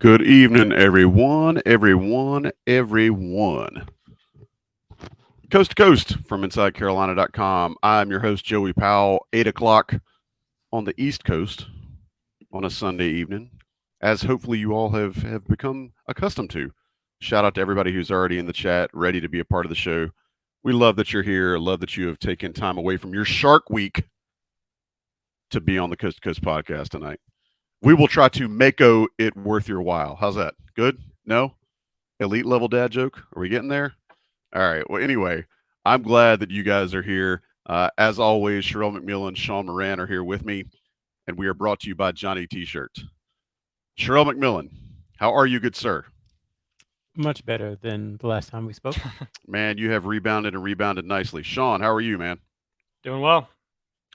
Good evening, everyone. Coast to coast from InsideCarolina.com. I'm your host, Joey Powell, 8 o'clock on the East Coast on a Sunday evening, as hopefully you all have become accustomed to. Shout out to everybody who's already in the chat, ready to be a part of the show. We love that you're here. Love that you have taken time away from your Shark Week to be on the Coast to Coast podcast tonight. We will try to make it worth your while. How's that? Good? No? Elite level dad joke? Are we getting there? All right. Well, anyway, I'm glad that you guys are here. As always, Sherrell McMillan, Sean Moran are here with me, and we are brought to you by Johnny T-Shirts. Sherrell McMillan, how are you, good sir? Much better than the last time we spoke. Man, you have rebounded and rebounded nicely. Sean, how are you, man? Doing well.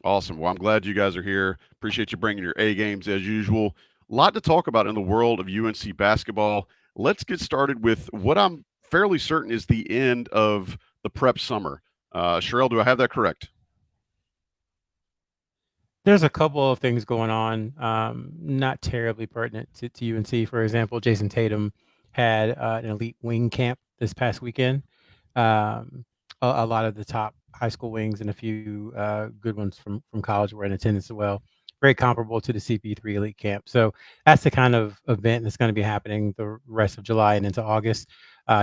Awesome. Well, I'm glad you guys are here. Appreciate you bringing your A games as usual. A lot to talk about in the world of UNC basketball. Let's get started with what I'm fairly certain is the end of the prep summer. Sherrell, do I have that correct? There's a couple of things going on, not terribly pertinent to UNC. For example, Jason Tatum had an elite wing camp this past weekend. A lot of the top high school wings and a few good ones from college were in attendance as well. Very comparable to the CP3 elite camp. So that's the kind of event that's going to be happening the rest of July and into August.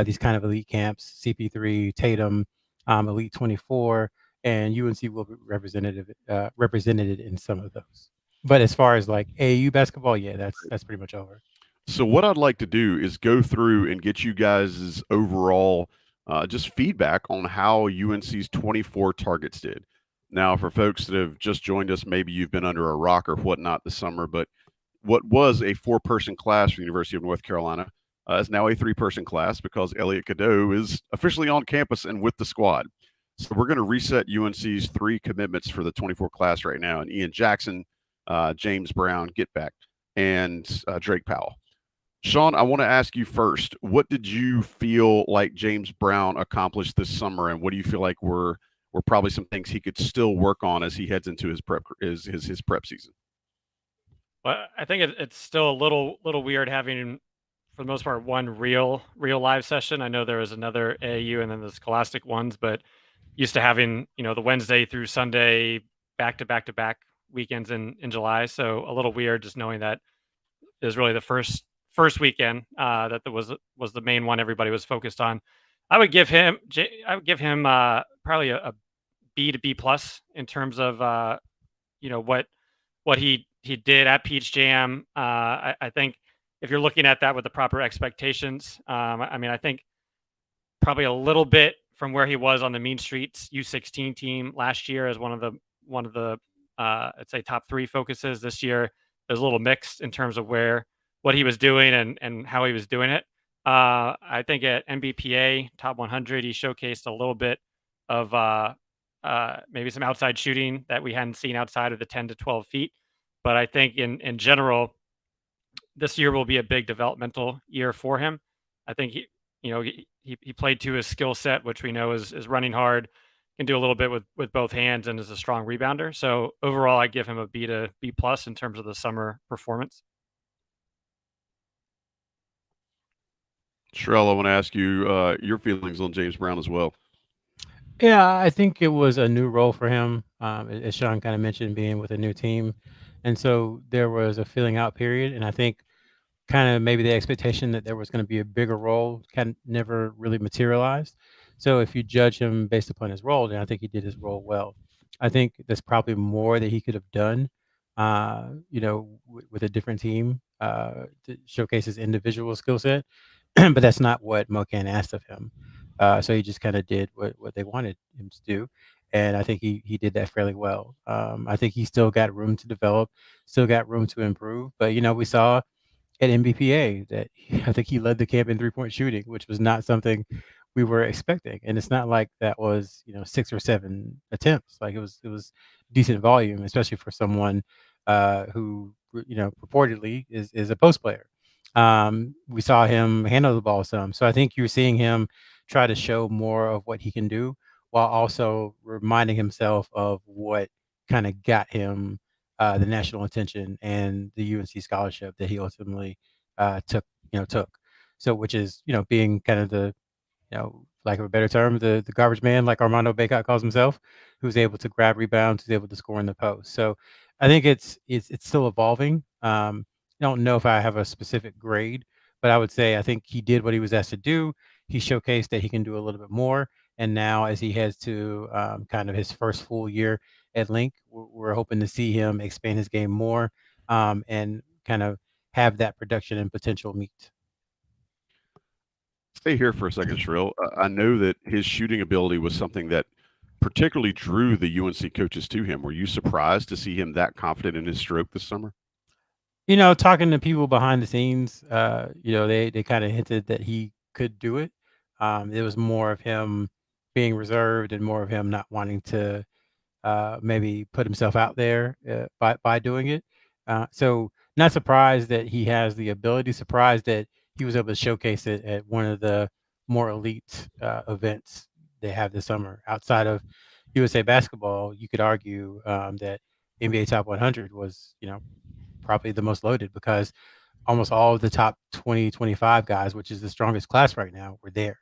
These kind of elite camps, CP3, Tatum, Elite 24, and UNC will be represented in some of those. But as far as like AAU basketball, yeah, that's pretty much over. So what I'd like to do is go through and get you guys' overall just feedback on how UNC's 24 targets did. Now, for folks that have just joined us, maybe you've been under a rock or whatnot this summer, but what was a four-person class for the University of North Carolina is now a three-person class because Elliot Cadeau is officially on campus and with the squad. So we're going to reset UNC's three commitments for the 24 class right now, and Ian Jackson, James Brown, get back, and Drake Powell. Sean, I want to ask you first, what did you feel like James Brown accomplished this summer, and what do you feel like were probably some things he could still work on as he heads into his prep season? Well, I think it's still a little weird having, for the most part, one real live session. I know there was another AAU and then the Scholastic ones, but used to having the Wednesday through Sunday back to back weekends in July. So a little weird just knowing that is really the first weekend that was the main one everybody was focused on. I would give him probably a B to B plus in terms of what he did at Peach Jam. I think if you're looking at that with the proper expectations, I think probably a little bit from where he was on the Mean Streets U16 team last year as one of the I'd say top three focuses. This year there's a little mixed in terms of what he was doing and how he was doing it. I think at NBPA top 100 he showcased a little bit of maybe some outside shooting that we hadn't seen outside of the 10 to 12 feet. But I think in general, this year will be a big developmental year for him. I think he played to his skill set, which we know is running hard, can do a little bit with both hands, and is a strong rebounder. So overall, I give him a B to B plus in terms of the summer performance. Sherrell, I want to ask you your feelings on James Brown as well. Yeah, I think it was a new role for him, as Sean kind of mentioned, being with a new team, and so there was a filling out period, and I think kind of maybe the expectation that there was going to be a bigger role kind of never really materialized. So if you judge him based upon his role, then I think he did his role well. I think there's probably more that he could have done, with a different team to showcase his individual skill set, but that's not what Mocan asked of him. So he just kind of did what they wanted him to do. And I think he did that fairly well. I think he still got room to develop, still got room to improve. But, we saw at MBPA that I think he led the camp in 3-point shooting, which was not something we were expecting. And it's not like that was, 6 or 7 attempts. Like it was decent volume, especially for someone who, purportedly is a post player. We saw him handle the ball some. So I think you're seeing him try to show more of what he can do while also reminding himself of what kind of got him the national attention and the UNC scholarship that he ultimately took took. So, which is, being kind of the, lack of a better term, the garbage man, like Armando Bacot calls himself, who's able to grab rebounds, who's able to score in the post. So, I think it's still evolving. I don't know if I have a specific grade, but I would say I think he did what he was asked to do. He showcased that he can do a little bit more. And now, as he heads to kind of his first full year at Link, we're hoping to see him expand his game more and kind of have that production and potential meet. Stay here for a second, Sherrell. I know that his shooting ability was something that particularly drew the UNC coaches to him. Were you surprised to see him that confident in his stroke this summer? Talking to people behind the scenes, they kind of hinted that he could do it. It was more of him being reserved and more of him not wanting to maybe put himself out there by doing it. So not surprised that he has the ability. Surprised that he was able to showcase it at one of the more elite events they have this summer. Outside of USA basketball, you could argue that NBA Top 100 was, probably the most loaded because almost all of the top 20, 25 guys, which is the strongest class right now, were there.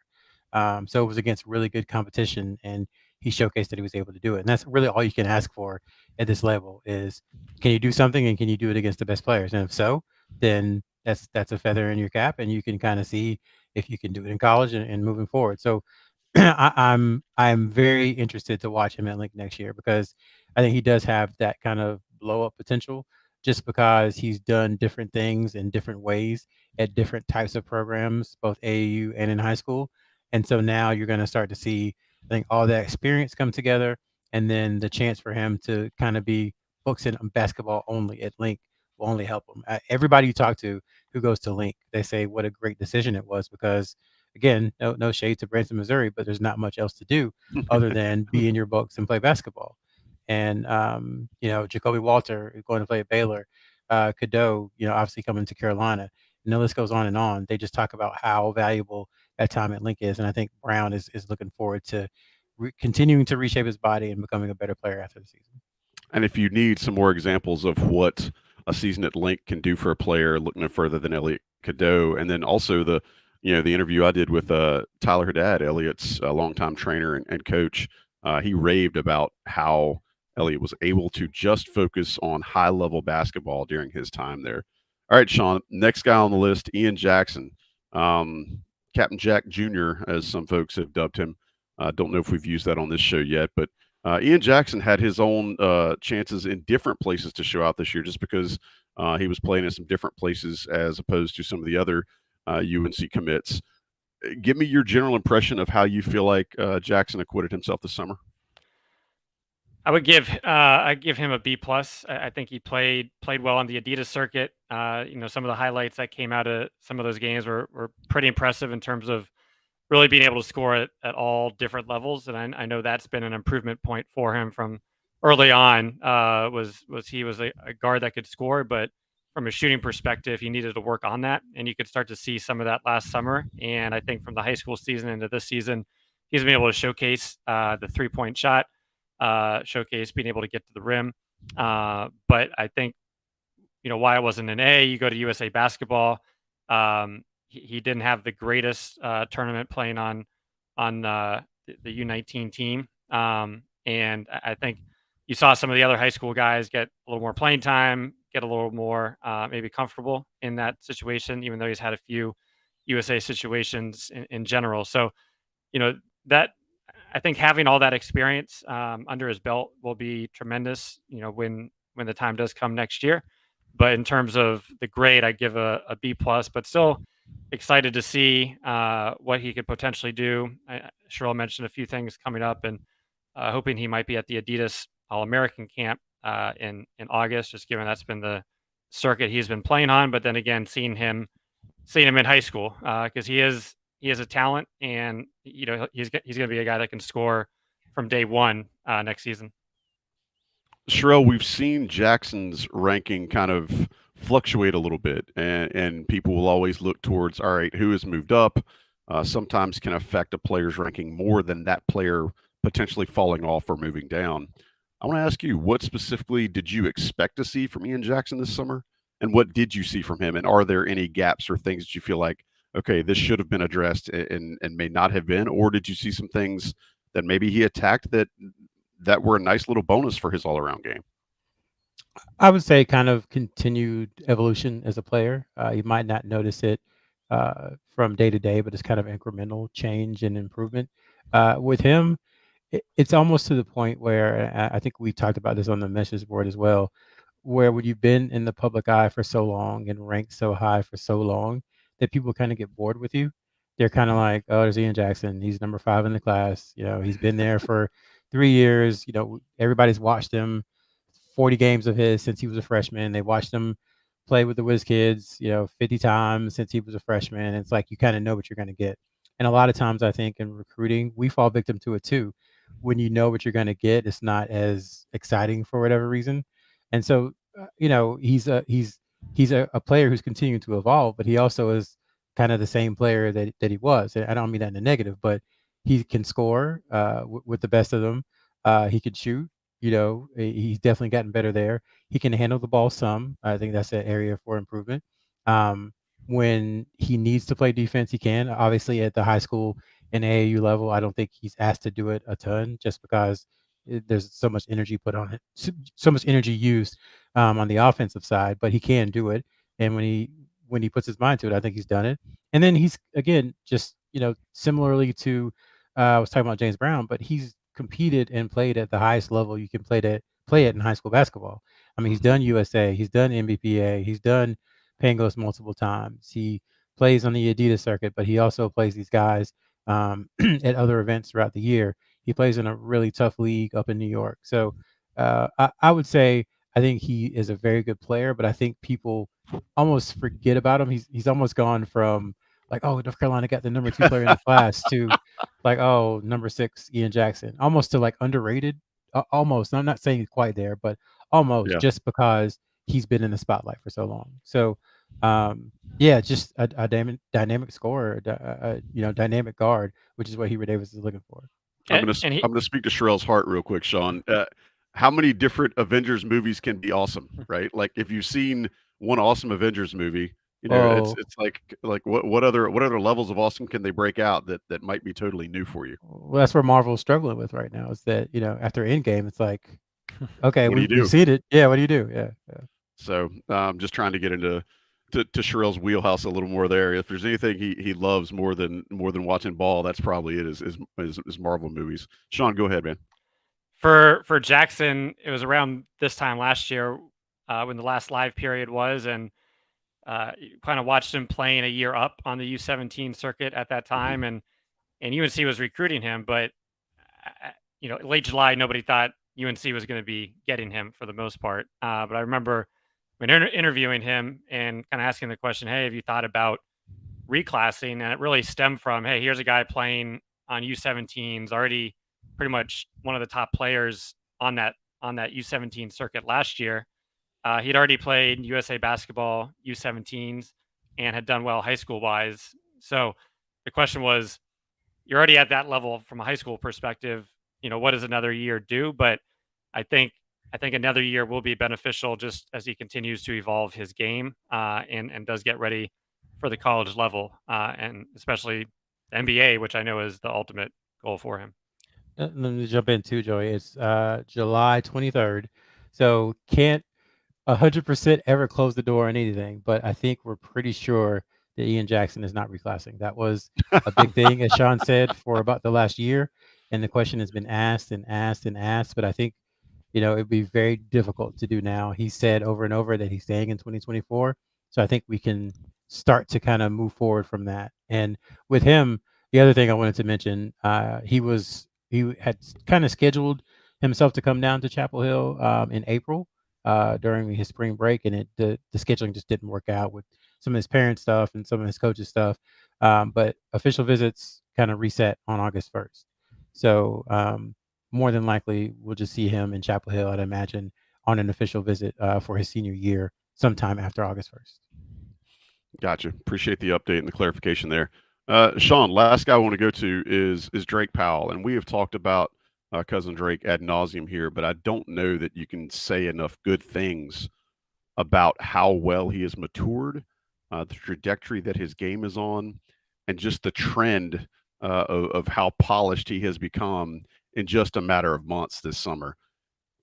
So it was against really good competition, and he showcased that he was able to do it. And that's really all you can ask for at this level is, can you do something and can you do it against the best players? And if so, then that's a feather in your cap, and you can kind of see if you can do it in college and moving forward. So I'm very interested to watch him at Link next year because I think he does have that kind of blow up potential just because he's done different things in different ways at different types of programs, both AAU and in high school. And so now you're going to start to see, I think, all that experience come together, and then the chance for him to kind of be focusing on basketball only at Link will only help him. Everybody you talk to who goes to Link, they say what a great decision it was because, again, no shade to Branson, Missouri, but there's not much else to do other than be in your books and play basketball. And Jacoby Walter going to play at Baylor, Cadeau, obviously coming to Carolina, and the list goes on and on. They just talk about how valuable that time at Link is, and I think Brown is looking forward to continuing to reshape his body and becoming a better player after the season. And if you need some more examples of what a season at Link can do for a player, look no further than Elliot Cadeau, and then also the interview I did with Tyler Haddad, Elliot's longtime trainer and coach. He raved about how Elliot was able to just focus on high-level basketball during his time there. All right, Sean, next guy on the list, Ian Jackson, Captain Jack Jr., as some folks have dubbed him. Don't know if we've used that on this show yet, but Ian Jackson had his own chances in different places to show out this year just because he was playing in some different places as opposed to some of the other UNC commits. Give me your general impression of how you feel like Jackson acquitted himself this summer. I would give him a B plus. I think he played well on the Adidas circuit. Some of the highlights that came out of some of those games were pretty impressive in terms of really being able to score at all different levels. And I know that's been an improvement point for him from early on. He was a guard that could score, but from a shooting perspective, he needed to work on that. And you could start to see some of that last summer. And I think from the high school season into this season, he's been able to showcase the 3-point shot. Showcase being able to get to the rim. But I think, why it wasn't an A, you go to USA basketball. He didn't have the greatest tournament playing on the U19 team. And I think you saw some of the other high school guys get a little more playing time, get a little more maybe comfortable in that situation, even though he's had a few USA situations in general. So, that I think having all that experience under his belt will be tremendous, when the time does come next year. But in terms of the grade, I give a B plus, but still excited to see what he could potentially do. Sherrell mentioned a few things coming up, and hoping he might be at the Adidas All-American camp in August, just given that's been the circuit he's been playing on. But then again, seeing him in high school, because he is a talent, and he's going to be a guy that can score from day one next season. Sherrell, we've seen Jackson's ranking kind of fluctuate a little bit, and people will always look towards, all right, who has moved up? Sometimes can affect a player's ranking more than that player potentially falling off or moving down. I want to ask you, what specifically did you expect to see from Ian Jackson this summer? and what did you see from him? And are there any gaps or things that you feel like, okay, this should have been addressed and may not have been, or did you see some things that maybe he attacked that were a nice little bonus for his all around game? I would say kind of continued evolution as a player. You might not notice it from day to day, but it's kind of incremental change and improvement. With him, it's almost to the point where I think we talked about this on the message board as well, where when you've been in the public eye for so long and ranked so high for so long that people kind of get bored with you. They're kind of like, oh, there's Ian Jackson. He's number 5 in the class. He's been there for 3 years. Everybody's watched him 40 games of his since he was a freshman. They watched him play with the Whiz Kids, 50 times since he was a freshman. It's like you kind of know what you're going to get. And a lot of times, I think in recruiting, we fall victim to it too. When you know what you're going to get, it's not as exciting for whatever reason. And so, he's a player who's continuing to evolve, but he also is kind of the same player that he was. And I don't mean that in a negative, but he can score with the best of them. He can shoot. He's definitely gotten better there. He can handle the ball some. I think that's an area for improvement. Um, when he needs to play defense, he can. Obviously, at the high school and AAU level, I don't think he's asked to do it a ton, just because there's so much energy put on it, so much energy used on the offensive side. But he can do it, and when he puts his mind to it, I think he's done it. And then he's again just similarly to I was talking about James Brown, but he's competed and played at the highest level you can play it in high school basketball. I mean, he's done USA, he's done NBPA, he's done Pangos multiple times. He plays on the Adidas circuit, but he also plays these guys at other events throughout the year. He plays in a really tough league up in New York. So I would say I think he is a very good player, but I think people almost forget about him. He's almost gone from like, oh, North Carolina got the number 2 player in the class to like, oh, number 6 Ian Jackson, almost to like underrated. Almost. I'm not saying he's quite there, but almost, Yeah. just because he's been in the spotlight for so long. So, yeah, just a dynamic scorer, dynamic guard, which is what Hubert Davis is looking for. I'm And he, gonna speak to Sherrell's heart real quick, Sean. How many different Avengers movies can be awesome, right? Like if you've seen one awesome Avengers movie, Oh, it's like what other levels of awesome can they break out that might be totally new for you? well, that's where Marvel's struggling with right now. Is that after Endgame, it's like, okay, What do you we've do? seen it. Yeah, what do you do? Yeah, yeah. So just trying to get into to Sherrell's wheelhouse a little more there. If there's anything he loves more than watching ball, that's probably it. Is Marvel movies. Sean, go ahead, man. for Jackson, it was around this time last year when the last live period was, and kind of watched him playing a year up on the U17 circuit at that time, and UNC was recruiting him, but late July, nobody thought UNC was going to be getting him for the most part. But I remember when interviewing him and kind of asking the question, "Hey, have you thought about reclassing?" And it really stemmed from, "Hey, here's a guy playing on U17s, already pretty much one of the top players on that U17 circuit last year. He'd already played USA basketball U17s and had done well high school wise. So the question was, you're already at that level from a high school perspective. What does another year do?" But I think I think another year will be beneficial just as he continues to evolve his game and does get ready for the college level and especially the NBA, which I know is the ultimate goal for him. Let me jump in too, Joey. It's July 23rd, so can't 100% ever close the door on anything, but I think we're pretty sure that Ian Jackson is not reclassing. That was a big thing, as Sean said, for about the last year, and the question has been asked and asked and asked. But I think it'd be very difficult to do now. He said over and over that he's staying in 2024. So I think we can start to kind of move forward from that. And with him, the other thing I wanted to mention, he had kind of scheduled himself to come down to Chapel Hill in April during his spring break, and the scheduling just didn't work out with some of his parent stuff and some of his coaches stuff. But official visits kind of reset on August 1st. So more than likely, we'll just see him in Chapel Hill, I'd imagine, on an official visit for his senior year sometime after August 1st. Gotcha. Appreciate the update and the clarification there. Sean, last guy I want to go to is Drake Powell, and we have talked about cousin Drake ad nauseum here, but I don't know that you can say enough good things about how well he has matured, the trajectory that his game is on, and just the trend of how polished he has become in just a matter of months this summer.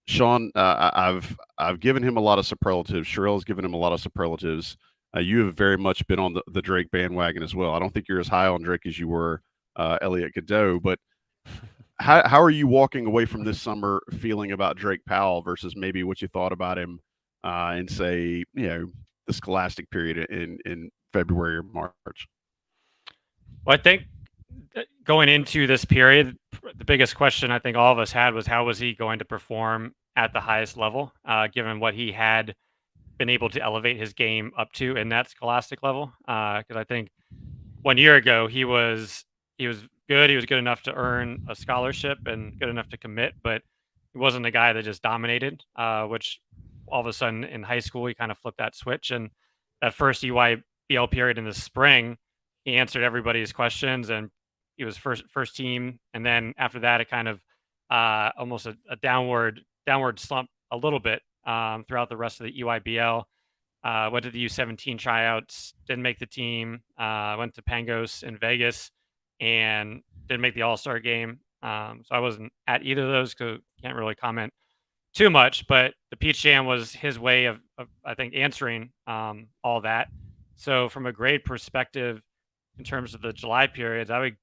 Sean, I've given him a lot of superlatives. Sherrell's given him a lot of superlatives. You have very much been on the Drake bandwagon as well. I don't think you're as high on Drake as you were Elliot Godot, but how are you walking away from this summer feeling about Drake Powell versus maybe what you thought about him in say the Scholastic period in February or March? Well, I think going into this period, the biggest question I think all of us had was how was he going to perform at the highest level, given what he had been able to elevate his game up to in that Scholastic level. Because I think 1 year ago he was good. He was good enough to earn a scholarship and good enough to commit, but he wasn't a guy that just dominated. Which all of a sudden in high school he kind of flipped that switch, and that first EYBL period in the spring, he answered everybody's questions and he was first team. And then after that, it kind of almost a downward slump a little bit throughout the rest of the EYBL. Went to the U17 tryouts, didn't make the team. Went to Pangos in Vegas and didn't make the All-Star game. So I wasn't at either of those, so can't really comment too much. But the Peach Jam was his way of I think answering all that. So from a grade perspective, in terms of the July periods, I would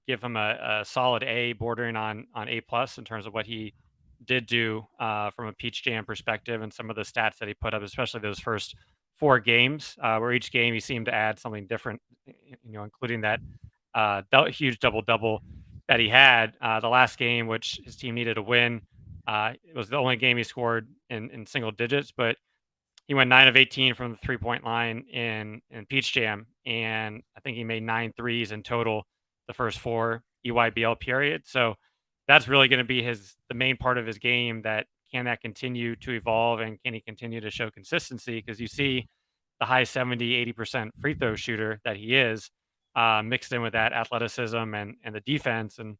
give him a solid A, bordering on A plus in terms of what he did do from a Peach Jam perspective and some of the stats that he put up, especially those first 4 games, where each game he seemed to add something different, including that huge double-double that he had. The last game, which his team needed to win, it was the only game he scored in single digits, but he went 9 of 18 from the three-point line in Peach Jam, and I think he made 9 threes in total the first 4 EYBL period. So that's really going to be the main part of his game. That can that continue to evolve, and can he continue to show consistency? Because you see the high 70-80% free throw shooter that he is, mixed in with that athleticism and the defense. And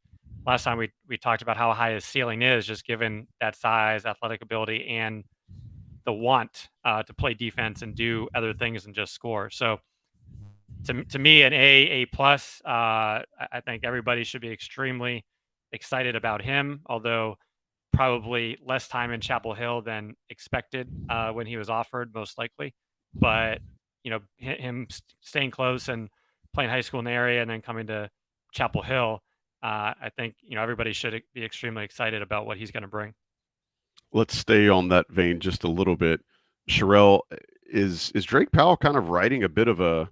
last time we talked about how high his ceiling is, just given that size, athletic ability, and the want to play defense and do other things than just score. So to me, an A plus. I think everybody should be extremely excited about him, although probably less time in Chapel Hill than expected when he was offered, most likely. But him staying close and playing high school in the area and then coming to Chapel Hill, I think everybody should be extremely excited about what he's going to bring. Let's stay on that vein just a little bit. Sherrell, is Drake Powell kind of writing a bit of a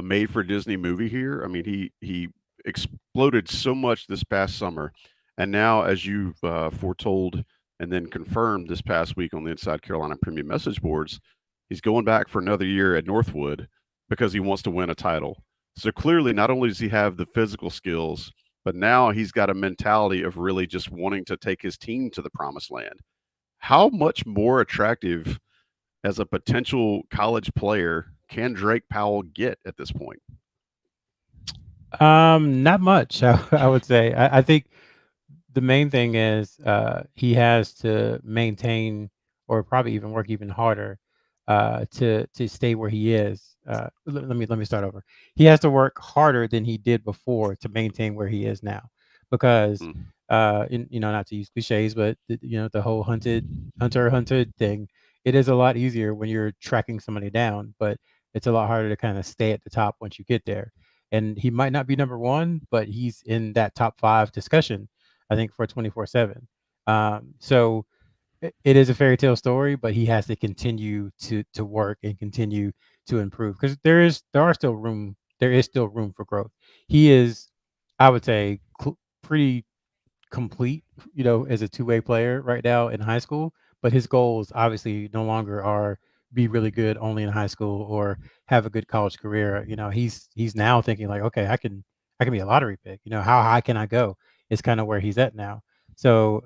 made for Disney movie here? I mean, he exploded so much this past summer, and now, as you've foretold and then confirmed this past week on the Inside Carolina Premium message boards, he's going back for another year at Northwood because he wants to win a title. So clearly, not only does he have the physical skills, but now he's got a mentality of really just wanting to take his team to the promised land. How much more attractive as a potential college player can Drake Powell get at this point? Not much, I would say. I think the main thing is he has to maintain, or probably even work even harder to stay where he is. Let me start over. He has to work harder than he did before to maintain where he is now, because not to use cliches, but the whole hunter thing. It is a lot easier when you're tracking somebody down, but it's a lot harder to kind of stay at the top once you get there. And he might not be number one, but he's in that top 5 discussion, I think, for 24/7. So it is a fairy tale story, but he has to continue to work and continue to improve, because there is still room for growth. He is, I would say, pretty complete, as a two-way player right now in high school. But his goals obviously no longer are be really good only in high school or have a good college career. He's now thinking like, okay, I can be a lottery pick. How high can I go? Is kind of where he's at now. So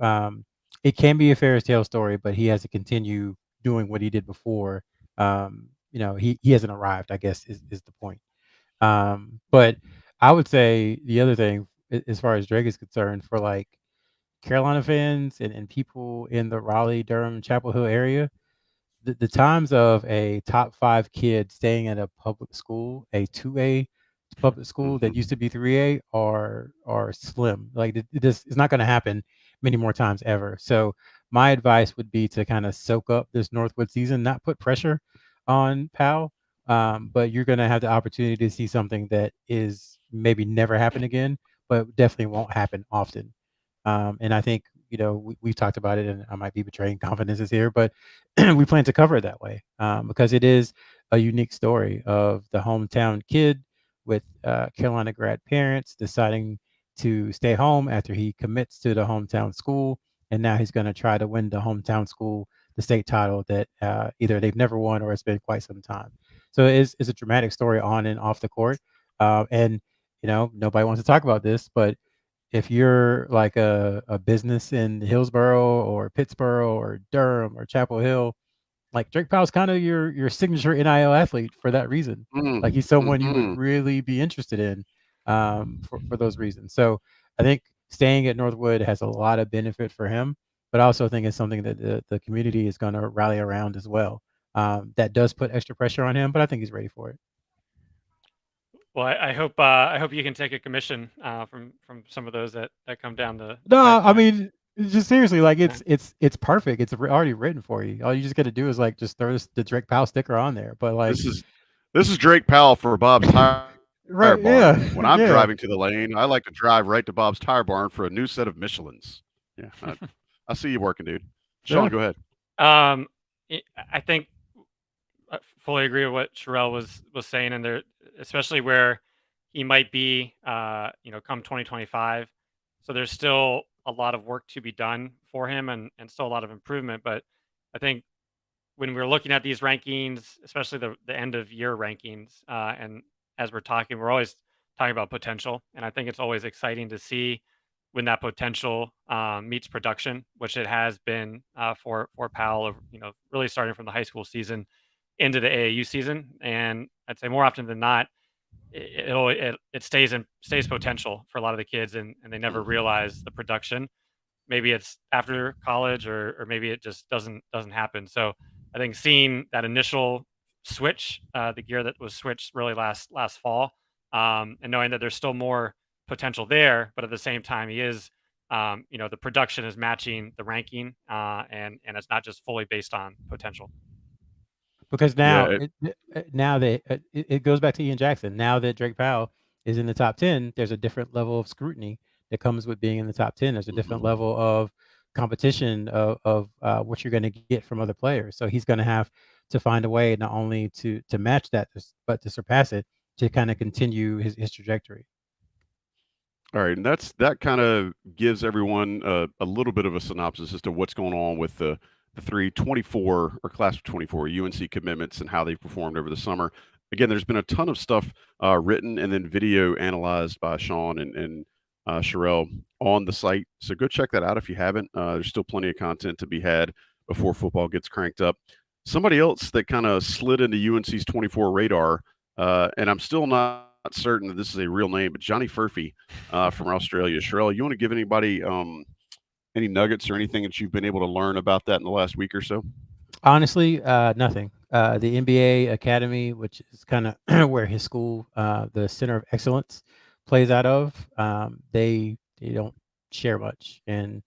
it can be a fairy tale story, but he has to continue doing what he did before. He hasn't arrived, I guess, is the point. But I would say the other thing, as far as Drake is concerned, for like Carolina fans and people in the Raleigh, Durham, Chapel Hill area, the times of a top 5 kid staying at a public school, a 2A public school that used to be 3A, are slim. Like it's not going to happen many more times ever. So my advice would be to kind of soak up this Northwood season, not put pressure on Powell, but you're going to have the opportunity to see something that is maybe never happen again, but definitely won't happen often. And I think, we've talked about it, and I might be betraying confidences here, but we plan to cover it that way, because it is a unique story of the hometown kid with Carolina grad parents deciding to stay home after he commits to the hometown school. And now he's going to try to win the hometown school the state title that either they've never won or it's been quite some time. So it's a dramatic story on and off the court. And, nobody wants to talk about this, but if you're like a business in Hillsborough or Pittsburgh or Durham or Chapel Hill, like Drake Powell's kind of your signature NIL athlete for that reason. Like he's someone you would really be interested in for those reasons. So I think staying at Northwood has a lot of benefit for him, but I also think it's something that the community is going to rally around as well. That does put extra pressure on him, but I think he's ready for it. Well, I hope you can take a commission from some of those that come down the No, I pipeline. mean, just seriously, like Yeah. it's perfect. It's already written for you. All you just got to do is like just throw the Drake Powell sticker on there. But like, This is Drake Powell for Bob's Tire right? Barn. Yeah. When I'm yeah. driving to the lane, I like to drive right to Bob's Tire Barn for a new set of Michelins. Yeah, I see you working, dude. Sean, Yeah. go ahead. I think I fully agree with what Sherrell was saying, and there, especially where he might be, come 2025. So there's still a lot of work to be done for him, and still a lot of improvement. But I think when we're looking at these rankings, especially the end of year rankings, and as we're talking, we're always talking about potential, and I think it's always exciting to see when that potential meets production, which it has been for Powell. Really starting from the high school season into the AAU season, and I'd say more often than not, it stays potential for a lot of the kids, and they never realize the production. Maybe it's after college, or maybe it just doesn't happen. So I think seeing that initial switch, the gear that was switched really last fall, and knowing that there's still more potential there, but at the same time he is, the production is matching the ranking, and it's not just fully based on potential. Because now, Yeah, now that it goes back to Ian Jackson. Now that Drake Powell is in the top 10, there's a different level of scrutiny that comes with being in the top 10. There's a different level of competition of what you're going to get from other players. So he's going to have to find a way not only to match that, but to surpass it, to kind of continue his trajectory. All right, and that kind of gives everyone a little bit of a synopsis as to what's going on with the 324 or class of 24 UNC commitments and how they've performed over the summer. Again, there's been a ton of stuff written and then video analyzed by Sean and Sherrell on the site. So go check that out if you haven't. There's still plenty of content to be had before football gets cranked up. Somebody else that kind of slid into UNC's 24 radar, and I'm still not certain that this is a real name, but Johnny Furphy from Australia. Sherrell, you want to give anybody any nuggets or anything that you've been able to learn about that in the last week or so? Honestly, nothing. The NBA Academy, which is kind of where his school, the Center of Excellence, plays out of, they don't share much, and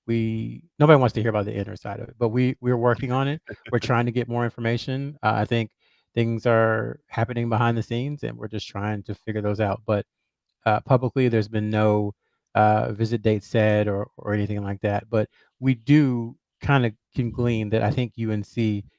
nobody wants to hear about the inner side of it. But we're working on it. We're trying to get more information. I think things are happening behind the scenes, and we're just trying to figure those out. But publicly, there's been no visit date set or anything like that. But we do kind of can glean that I think UNC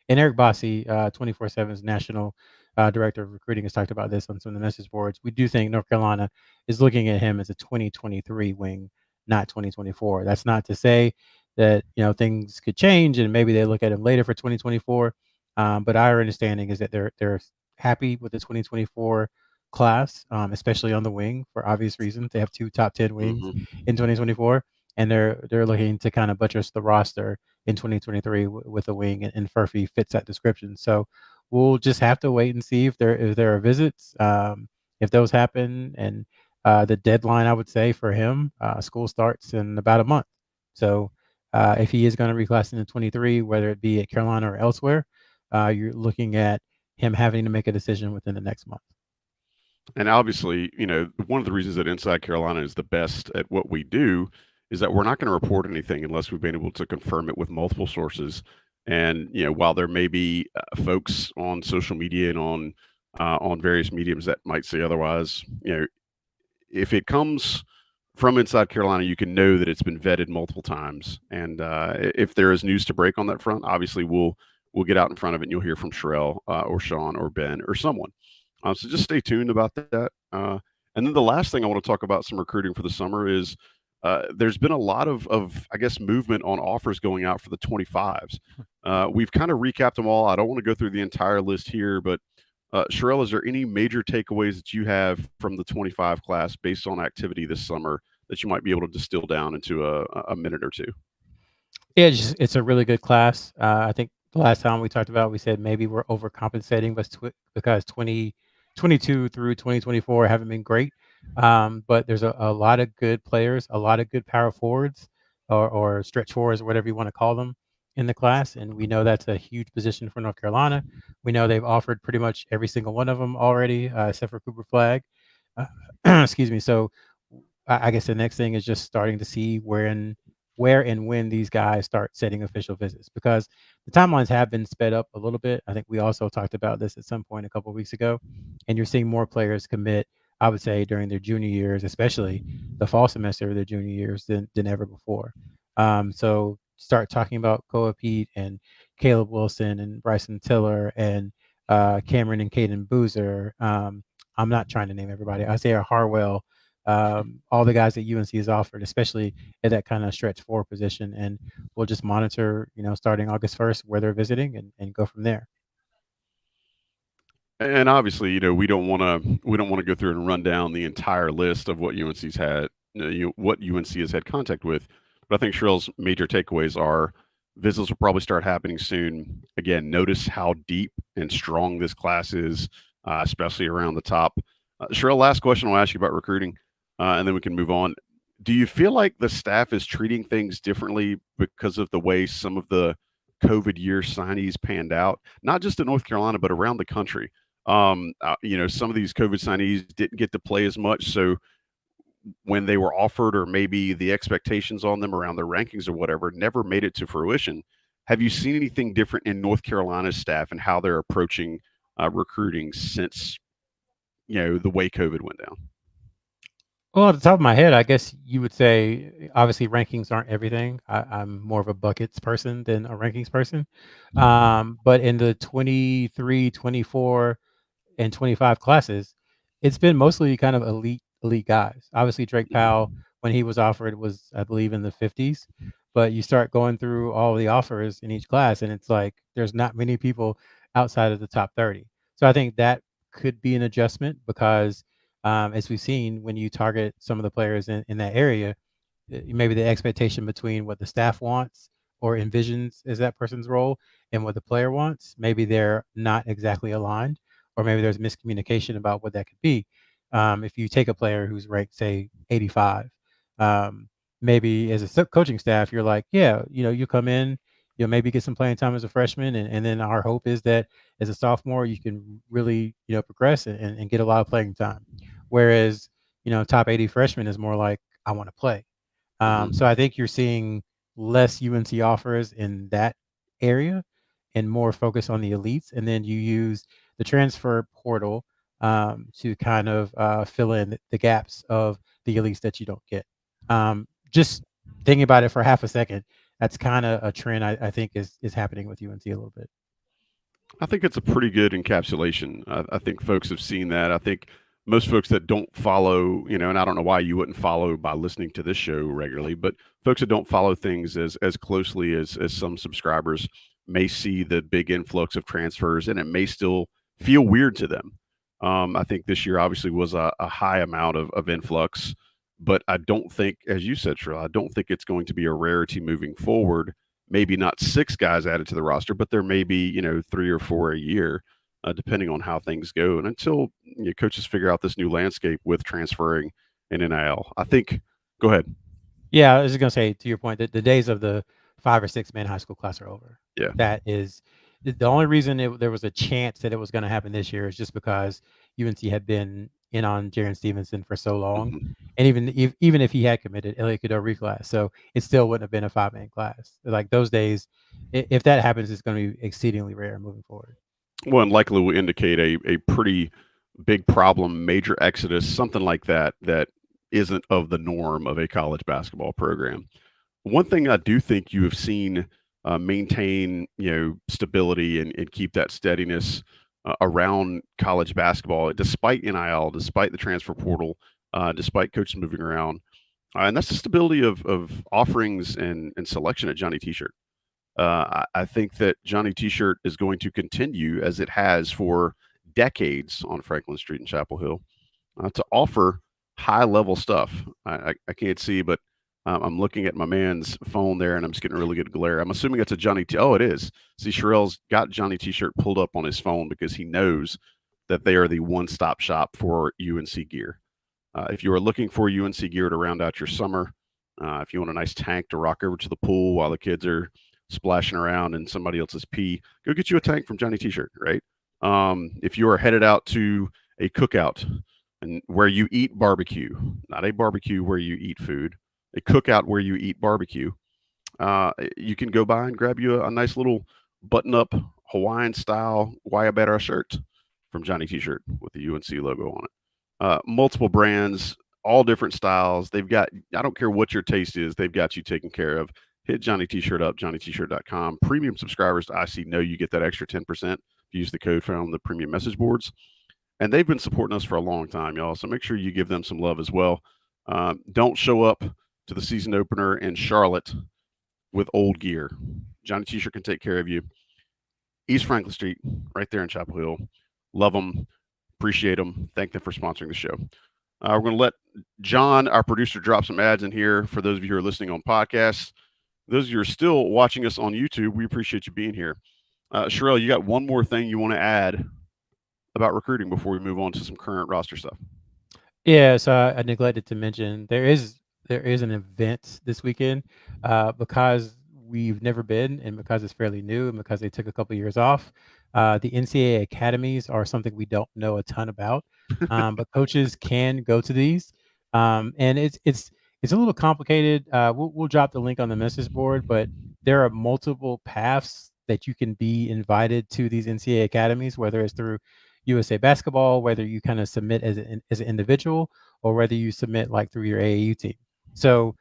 and Eric Bossi, 24/7's national director of recruiting, has talked about this on some of the message boards. We do think North Carolina is looking at him as a 2023 wing, not 2024. That's not to say that things could change and maybe they look at him later for 2024. But our understanding is that they're happy with the 2024 class, especially on the wing for obvious reasons. They have 2 top 10 wings in 2024, and they're looking to kind of buttress the roster in 2023 with a wing, and Furphy fits that description. So we'll just have to wait and see if there are visits, if those happen, and the deadline, I would say, for him, school starts in about a month. So if he is going to reclass into 23, whether it be at Carolina or elsewhere, you're looking at him having to make a decision within the next month. And obviously, one of the reasons that Inside Carolina is the best at what we do is that we're not going to report anything unless we've been able to confirm it with multiple sources. And while there may be folks on social media and on various mediums that might say otherwise, if it comes from Inside Carolina, you can know that it's been vetted multiple times. And if there is news to break on that front, obviously we'll get out in front of it, and you'll hear from Sherrell or Sean or Ben or someone. So just stay tuned about that. And then the last thing I want to talk about some recruiting for the summer is there's been a lot of I guess movement on offers going out for the 25s. We've kind of recapped them all. I don't want to go through the entire list here, but Sherrell, is there any major takeaways that you have from the 25 class based on activity this summer that you might be able to distill down into a minute or two? Yeah, it's a really good class. I think the last time we talked about, we said maybe we're overcompensating, because 2022 through 2024 haven't been great. But there's a lot of good players, a lot of good power forwards or stretch forwards, or whatever you want to call them, in the class. And we know that's a huge position for North Carolina. We know they've offered pretty much every single one of them already, except for Cooper Flag. Excuse me. So I guess the next thing is just starting to see where and when these guys start setting official visits, because the timelines have been sped up a little bit. I think we also talked about this at some point a couple of weeks ago, and you're seeing more players commit, I would say, during their junior years, especially the fall semester of their junior years, than ever before. So start talking about Koa Pete and Caleb Wilson and Bryson Tiller and Cameron and Caden Boozer. I'm not trying to name everybody. Isaiah Harwell. All the guys that UNC has offered, especially at that kind of stretch four position. And we'll just monitor, starting August 1st, where they're visiting, and go from there. And obviously, we don't want to go through and run down the entire list of what UNC's had, what UNC has had contact with. But I think Sherrell's major takeaways are visits will probably start happening soon. Again, notice how deep and strong this class is, especially around the top. Sherrell, last question I'll ask you about recruiting, and then we can move on. Do you feel like the staff is treating things differently because of the way some of the COVID year signees panned out, not just in North Carolina, but around the country? Some of these COVID signees didn't get to play as much. So when they were offered, or maybe the expectations on them around their rankings or whatever, never made it to fruition. Have you seen anything different in North Carolina's staff and how they're approaching recruiting since, the way COVID went down? Well, at the top of my head, I guess you would say, obviously, rankings aren't everything. I'm more of a buckets person than a rankings person. But in the 23, 24, and 25 classes, it's been mostly kind of elite guys. Obviously, Drake Powell, when he was offered, was, I believe, in the 50s. But you start going through all the offers in each class, and it's like there's not many people outside of the top 30. So I think that could be an adjustment, because as we've seen, when you target some of the players in that area, maybe the expectation between what the staff wants or envisions as that person's role and what the player wants, maybe they're not exactly aligned, or maybe there's miscommunication about what that could be. If you take a player who's ranked, say, 85, maybe as a coaching staff, you're like, yeah, you come in, you'll maybe get some playing time as a freshman, and then our hope is that as a sophomore, you can really, progress and get a lot of playing time. Whereas, top 80 freshman is more like, I want to play. So I think you're seeing less UNC offers in that area and more focus on the elites. And then you use the transfer portal to kind of fill in the gaps of the elites that you don't get. Just thinking about it for half a second, that's kind of a trend I think is happening with UNC a little bit. I think it's a pretty good encapsulation. I think folks have seen that. I think most folks that don't follow, and I don't know why you wouldn't follow by listening to this show regularly, but folks that don't follow things as closely as some subscribers may see the big influx of transfers, and it may still feel weird to them. I think this year obviously was a high amount of influx, but I don't think, as you said, Sherrell, I don't think it's going to be a rarity moving forward. Maybe not 6 guys added to the roster, but there may be, 3 or 4 a year, depending on how things go. And until coaches figure out this new landscape with transferring and NIL, I think. Go ahead. Yeah, I was just gonna say, to your point, that the days of the 5 or 6 man high school class are over. Yeah. That is, The only reason there was a chance that it was going to happen this year is just because UNC had been in on Jaron Stevenson for so long, Mhm. and even if he had committed, Elliot Cadeau reclass, so it still wouldn't have been a 5-man class. Like those days, if that happens, it's going to be exceedingly rare moving forward. Well, and likely will indicate a pretty big problem, major exodus, something like that, that isn't of the norm of a college basketball program. One thing I do think you have seen maintain, stability and keep that steadiness around college basketball, despite NIL, despite the transfer portal, despite coaches moving around, and that's the stability of offerings and selection at Johnny T-shirt. I think that Johnny T-shirt is going to continue as it has for decades on Franklin Street in Chapel Hill to offer high level stuff. I can't see, but I'm looking at my man's phone there, and I'm just getting a really good glare. I'm assuming it's a Johnny T. Oh, it is. See, Sherrell's got Johnny T-shirt pulled up on his phone because he knows that they are the one-stop shop for UNC gear. If you are looking for UNC gear to round out your summer, if you want a nice tank to rock over to the pool while the kids are splashing around in somebody else's pee, go get you a tank from Johnny T-shirt, right? If you are headed out to a cookout and where you eat barbecue, not a barbecue where you eat food, a cookout where you eat barbecue, you can go by and grab you a nice little button-up Hawaiian style Guayabera shirt from Johnny T-shirt with the UNC logo on it. Multiple brands, all different styles. They've got, I don't care what your taste is, they've got you taken care of. Hit Johnny T-shirt up, johnnytshirt.com. Premium subscribers to IC know you get that extra 10% if you use the code found on the premium message boards. And they've been supporting us for a long time, y'all. So make sure you give them some love as well. Don't show up to the season opener in Charlotte with old gear. Johnny T-shirt can take care of you. East Franklin Street, right there in Chapel Hill. Love them. Appreciate them. Thank them for sponsoring the show. We're going to let John, our producer, drop some ads in here for those of you who are listening on podcasts. Those of you who are still watching us on YouTube, we appreciate you being here. Sherrell, you got one more thing you want to add about recruiting before we move on to some current roster stuff? Yeah, so I neglected to mention there is an event this weekend because we've never been, and because it's fairly new, and because they took a couple of years off. The NCAA academies are something we don't know a ton about, but coaches can go to these, and it's a little complicated. We'll drop the link on the message board, but there are multiple paths that you can be invited to these NCAA academies, whether it's through USA Basketball, whether you kind of submit as an individual or whether you submit like through your AAU team. So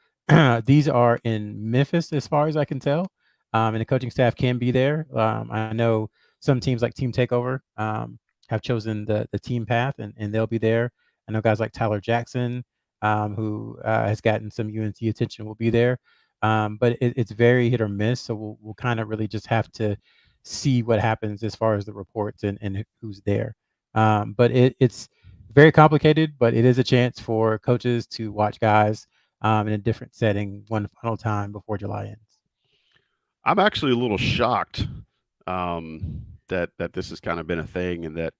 these are in Memphis, as far as I can tell, and the coaching staff can be there. I know some teams like Team Takeover have chosen the team path, and they'll be there. I know guys like Tyler Jackson, who has gotten some UNC attention, will be there. But it's very hit or miss, so we'll kind of really just have to see what happens as far as the reports and who's there. But it's very complicated, but it is a chance for coaches to watch guys in a different setting one final time before July ends. I'm actually a little shocked that this has kind of been a thing and that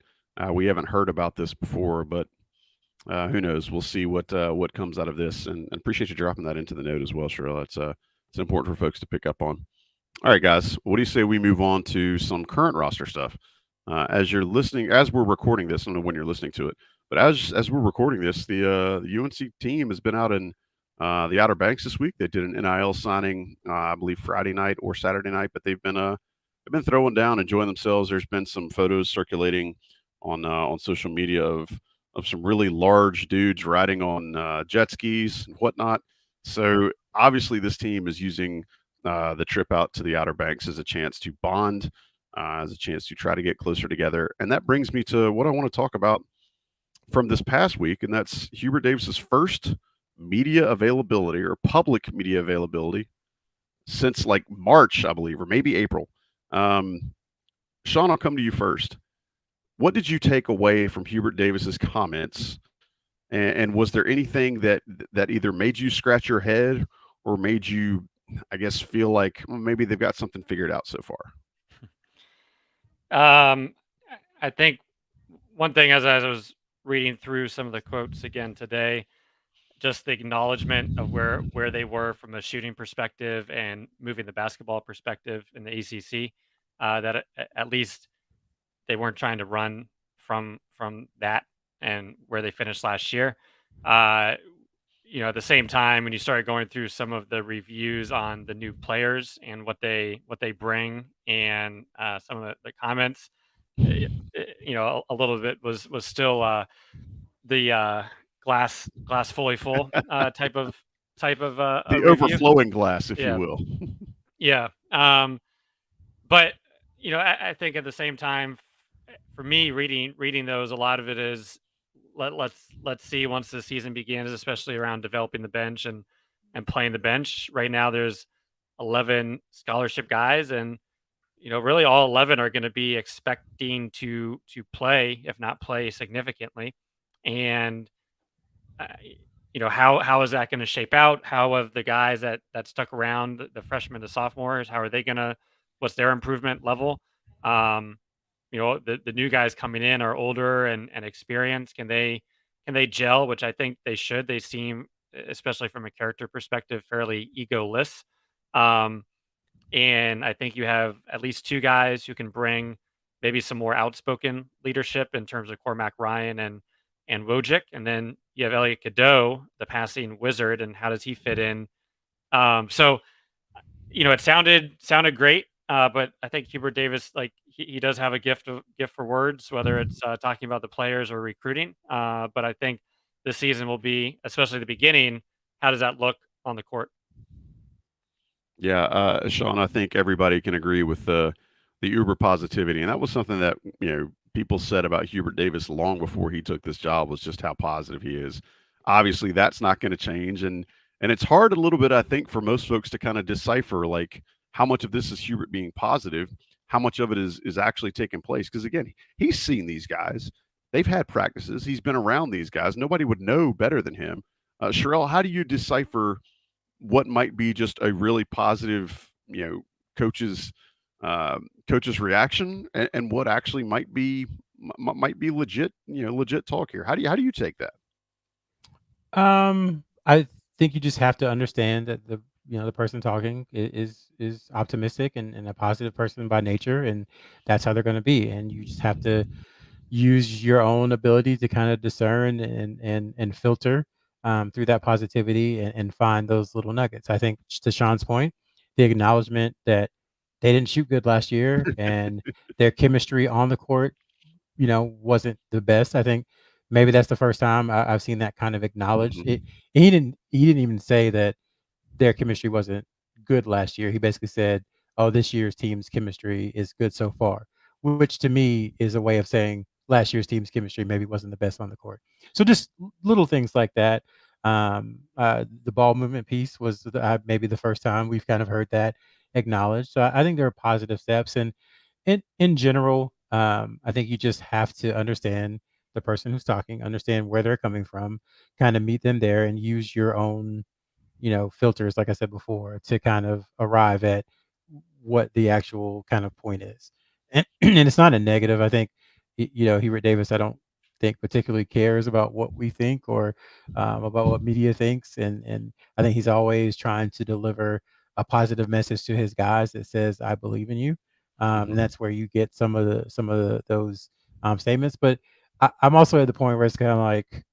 we haven't heard about this before. But who knows? We'll see what comes out of this. And appreciate you dropping that into the note as well, Sherrell. It's important for folks to pick up on. All right, guys. What do you say we move on to some current roster stuff? As you're listening, as we're recording this, I don't know when you're listening to it, but as we're recording this, the UNC team has been out in the Outer Banks this week. They did an NIL signing, I believe Friday night or Saturday night, but they've been throwing down, enjoying themselves. There's been some photos circulating on social media of some really large dudes riding on jet skis and whatnot. So obviously, this team is using the trip out to the Outer Banks as a chance to bond, as a chance to try to get closer together. And that brings me to what I want to talk about from this past week, and that's Hubert Davis's first media availability or public media availability since like March, I believe, or maybe April. Sean, I'll come to you first. What did you take away from Hubert Davis's comments? And was there anything that either made you scratch your head or made you, I guess, feel like maybe they've got something figured out so far? I think one thing as I was reading through some of the quotes again today, just the acknowledgement of where they were from a shooting perspective and moving the basketball perspective in the ACC. that at least they weren't trying to run from that and where they finished last year. At the same time, when you started going through some of the reviews on the new players and what they bring, and some of the comments, a little bit was still the glass fully full type of The review. overflowing glass, if you Yeah, will. yeah. But I think at the same time, for me, reading those, a lot of it is let's see once the season begins, especially around developing the bench and playing the bench. Right now, there's 11 scholarship guys, and really all 11 are going to be expecting to play, if not play significantly. And uh, how is that going to shape out? How have the guys that stuck around, the freshmen, the sophomores, how are they going to? What's their improvement level? Um, the new guys coming in are older and experienced. Can they gel? Which I think they should. They seem, especially from a character perspective, fairly egoless. Um, and I think you have at least two guys who can bring maybe some more outspoken leadership in terms of Cormac Ryan and Wojcik. And then you have Elliot Cadeau, the passing wizard, and how does he fit in? So it sounded great, but I think Hubert Davis, like he does have a gift for words, whether it's talking about the players or recruiting. But I think this season will be, especially the beginning, how does that look on the court? Yeah, Sean, I think everybody can agree with the uber positivity, and that was something that people said about Hubert Davis long before he took this job, was just how positive he is. Obviously, that's not going to change, and it's hard a little bit, I think, for most folks to kind of decipher like how much of this is Hubert being positive, how much of it is actually taking place. Because again, he's seen these guys, they've had practices, he's been around these guys. Nobody would know better than him. Sherrell, how do you decipher what might be just a really positive, coach's coach's reaction, and what actually might be legit, legit talk here? How do you take that? I think you just have to understand that the person talking is optimistic and a positive person by nature, and that's how they're going to be. And you just have to use your own ability to kind of discern and filter through that positivity and find those little nuggets. I think to Sean's point, the acknowledgement that they didn't shoot good last year and their chemistry on the court, wasn't the best. I think maybe that's the first time I've seen that kind of acknowledged. Mhm. He didn't even say that their chemistry wasn't good last year. He basically said, "Oh, this year's team's chemistry is good so far," which to me is a way of saying last year's team's chemistry maybe wasn't the best on the court. So just little things like that. The ball movement piece was maybe the first time we've kind of heard that acknowledged. So I think there are positive steps, and in general, I think you just have to understand the person who's talking, understand where they're coming from, kind of meet them there, and use your own filters, like I said before, to kind of arrive at what the actual kind of point is. And, and it's not a negative. I think, Hubert Davis, I don't think particularly cares about what we think or about what media thinks. And I think he's always trying to deliver a positive message to his guys that says, "I believe in you." And Mhm. that's where you get those statements. But I'm also at the point where it's kind of like,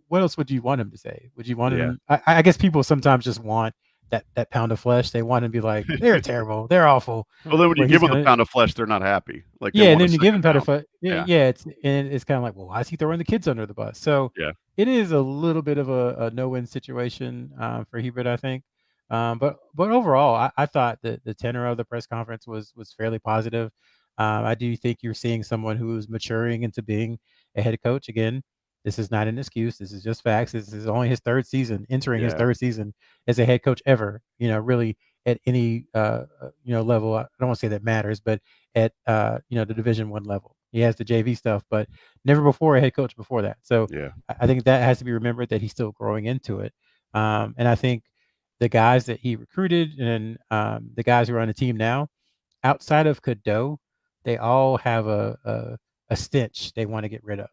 what else would you want him to say? Would you want Yeah. him? I guess people sometimes just want that pound of flesh. They want to be like, they're terrible, they're awful. Well, then when you Where give he's them the gonna, pound of flesh, they're not happy. Like they yeah, and want a then you give him second pound of pound. flesh. Yeah, Yeah. yeah, it's kind of like, well, why is he throwing the kids under the bus? So Yeah. it is a little bit of a no-win situation for Hubert, I think. But overall, I thought that the tenor of the press conference was fairly positive. I do think you're seeing someone who's maturing into being a head coach again. This is not an excuse. This is just facts. This is only his third season, entering his Yeah. third season as a head coach ever. Really at any level. I don't want to say that matters, but at the Division 1 level, he has the JV stuff, but never before a head coach before that. So Yeah. I think that has to be remembered, that he's still growing into it. And I think the guys that he recruited and the guys who are on the team now, outside of Cadeau, they all have a stench they want to get rid of.